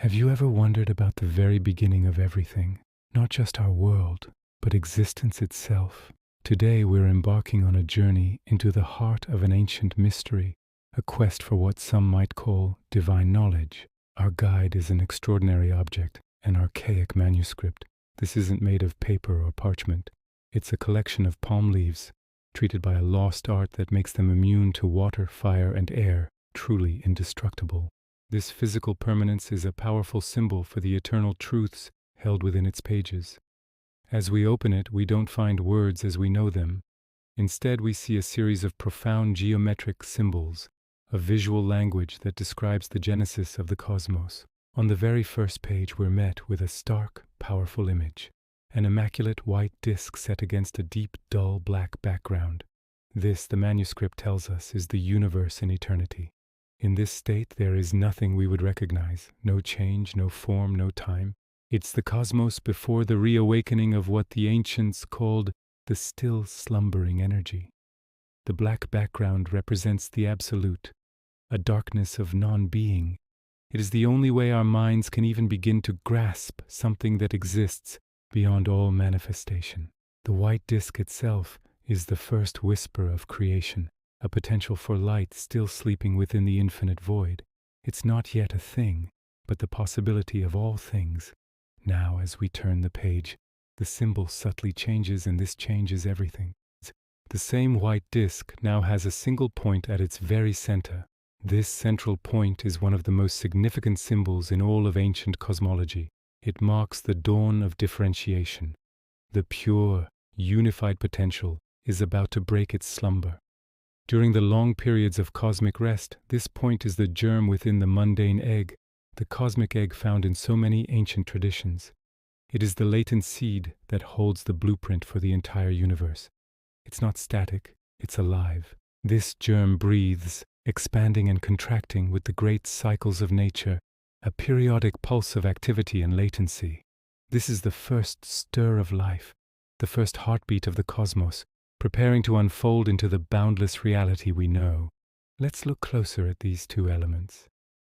Have you ever wondered about the very beginning of everything? Not just our world, but existence itself. Today we're embarking on a journey into the heart of an ancient mystery, a quest for what some might call divine knowledge. Our guide is an extraordinary object, an archaic manuscript. This isn't made of paper or parchment. It's a collection of palm leaves, treated by a lost art that makes them immune to water, fire, and air, truly indestructible. This physical permanence is a powerful symbol for the eternal truths held within its pages. As we open it, we don't find words as we know them. Instead, we see a series of profound geometric symbols, a visual language that describes the genesis of the cosmos. On the very first page, we're met with a stark, powerful image, an immaculate white disk set against a deep, dull black background. This, the manuscript tells us, is the universe in eternity. In this state, there is nothing we would recognize, no change, no form, no time. It's the cosmos before the reawakening of what the ancients called the still slumbering energy. The black background represents the absolute, a darkness of non-being. It is the only way our minds can even begin to grasp something that exists beyond all manifestation. The white disk itself is the first whisper of creation, a potential for light still sleeping within the infinite void. It's not yet a thing, but the possibility of all things. Now, as we turn the page, the symbol subtly changes, and this changes everything. The same white disk now has a single point at its very center. This central point is one of the most significant symbols in all of ancient cosmology. It marks the dawn of differentiation. The pure, unified potential is about to break its slumber. During the long periods of cosmic rest, this point is the germ within the mundane egg, the cosmic egg found in so many ancient traditions. It is the latent seed that holds the blueprint for the entire universe. It's not static, it's alive. This germ breathes, expanding and contracting with the great cycles of nature, a periodic pulse of activity and latency. This is the first stir of life, the first heartbeat of the cosmos, preparing to unfold into the boundless reality we know. Let's look closer at these two elements.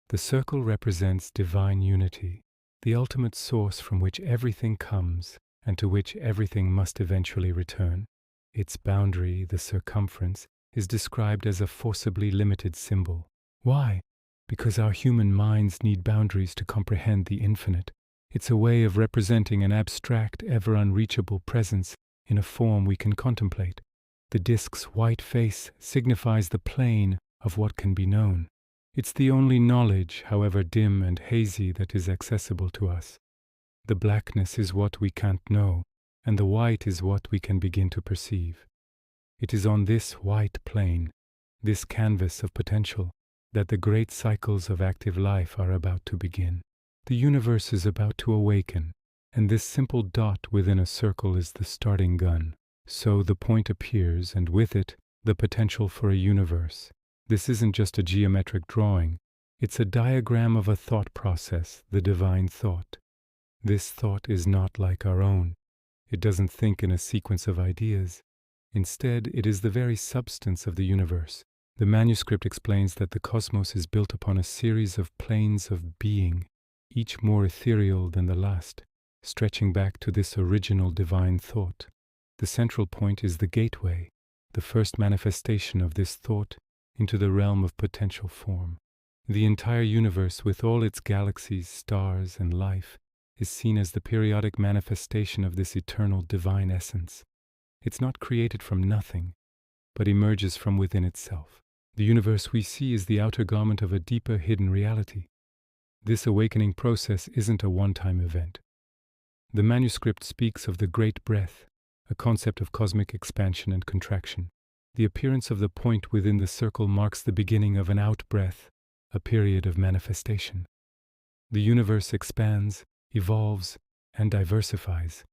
The circle represents divine unity, the ultimate source from which everything comes and to which everything must eventually return. Its boundary, the circumference, is described as a forcibly limited symbol. Why? Because our human minds need boundaries to comprehend the infinite. It's a way of representing an abstract, ever unreachable presence in a form we can contemplate. The disk's white face signifies the plane of what can be known. It's the only knowledge, however dim and hazy, that is accessible to us. The blackness is what we can't know, and the white is what we can begin to perceive. It is on this white plane, this canvas of potential, that the great cycles of active life are about to begin. The universe is about to awaken, and this simple dot within a circle is the starting gun. So the point appears, and with it, the potential for a universe. This isn't just a geometric drawing. It's a diagram of a thought process, the divine thought. This thought is not like our own. It doesn't think in a sequence of ideas. Instead, it is the very substance of the universe. The manuscript explains that the cosmos is built upon a series of planes of being, each more ethereal than the last, stretching back to this original divine thought. The central point is the gateway, the first manifestation of this thought into the realm of potential form. The entire universe, with all its galaxies, stars, and life, is seen as the periodic manifestation of this eternal divine essence. It's not created from nothing, but emerges from within itself. The universe we see is the outer garment of a deeper hidden reality. This awakening process isn't a one-time event. The manuscript speaks of the great breath, a concept of cosmic expansion and contraction. The appearance of the point within the circle marks the beginning of an out-breath, a period of manifestation. The universe expands, evolves, and diversifies.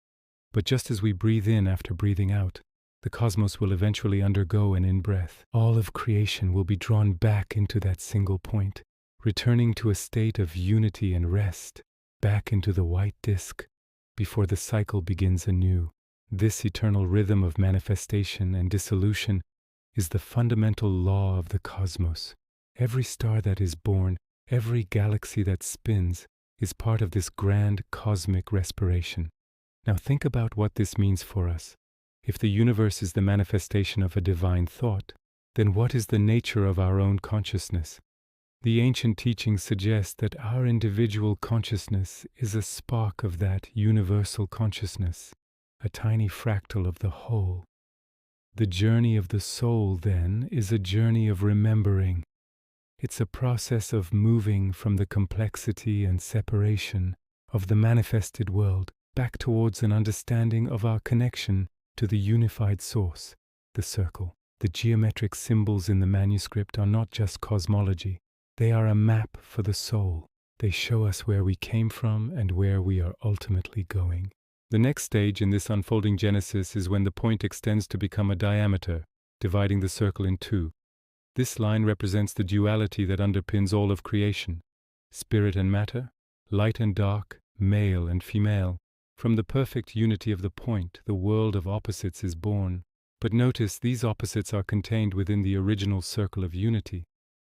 But just as we breathe in after breathing out, the cosmos will eventually undergo an in-breath. All of creation will be drawn back into that single point, returning to a state of unity and rest, back into the white disk, before the cycle begins anew. This eternal rhythm of manifestation and dissolution is the fundamental law of the cosmos. Every star that is born, every galaxy that spins, is part of this grand cosmic respiration. Now think about what this means for us. If the universe is the manifestation of a divine thought, then what is the nature of our own consciousness? The ancient teachings suggest that our individual consciousness is a spark of that universal consciousness, a tiny fractal of the whole. The journey of the soul, then, is a journey of remembering. It's a process of moving from the complexity and separation of the manifested world back towards an understanding of our connection to the unified source, the circle. The geometric symbols in the manuscript are not just cosmology. They are a map for the soul. They show us where we came from and where we are ultimately going. The next stage in this unfolding genesis is when the point extends to become a diameter, dividing the circle in two. This line represents the duality that underpins all of creation: spirit and matter, light and dark, male and female. From the perfect unity of the point, the world of opposites is born. But notice, these opposites are contained within the original circle of unity.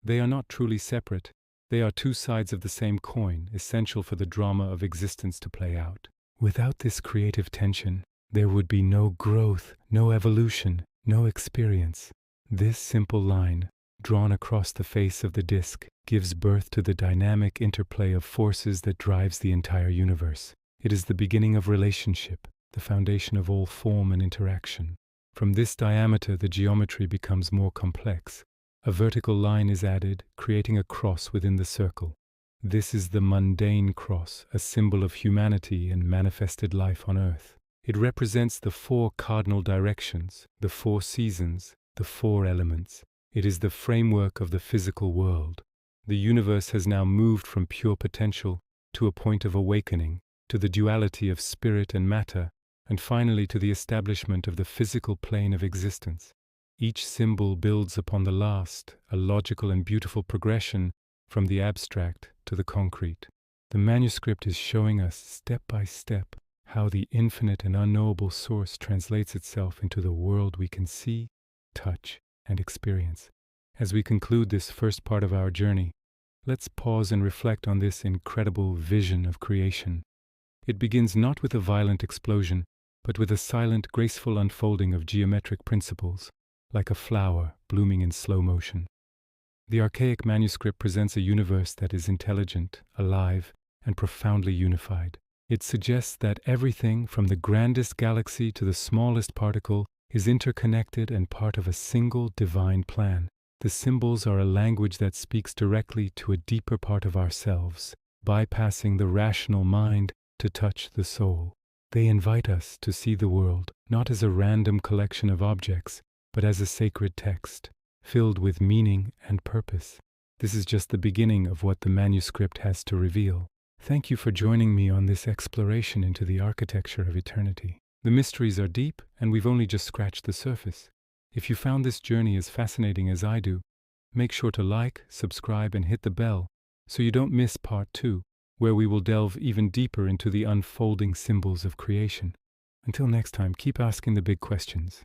They are not truly separate. They are two sides of the same coin, essential for the drama of existence to play out. Without this creative tension, there would be no growth, no evolution, no experience. This simple line, drawn across the face of the disk, gives birth to the dynamic interplay of forces that drives the entire universe. It is the beginning of relationship, the foundation of all form and interaction. From this diameter, the geometry becomes more complex. A vertical line is added, creating a cross within the circle. This is the mundane cross, a symbol of humanity and manifested life on earth. It represents the four cardinal directions, the four seasons, the four elements. It is the framework of the physical world. The universe has now moved from pure potential to a point of awakening, to the duality of spirit and matter, and finally to the establishment of the physical plane of existence. Each symbol builds upon the last, a logical and beautiful progression from the abstract to the concrete. The manuscript is showing us step by step how the infinite and unknowable source translates itself into the world we can see, touch, and experience. As we conclude this first part of our journey, let's pause and reflect on this incredible vision of creation. It begins not with a violent explosion, but with a silent, graceful unfolding of geometric principles, like a flower blooming in slow motion. The Archaic Manuscript presents a universe that is intelligent, alive, and profoundly unified. It suggests that everything, from the grandest galaxy to the smallest particle, is interconnected and part of a single divine plan. The symbols are a language that speaks directly to a deeper part of ourselves, bypassing the rational mind to touch the soul. They invite us to see the world not as a random collection of objects, but as a sacred text, filled with meaning and purpose. This is just the beginning of what the manuscript has to reveal. Thank you for joining me on this exploration into the architecture of eternity. The mysteries are deep, and we've only just scratched the surface. If you found this journey as fascinating as I do, make sure to like, subscribe, and hit the bell so you don't miss part 2, where we will delve even deeper into the unfolding symbols of creation. Until next time, keep asking the big questions.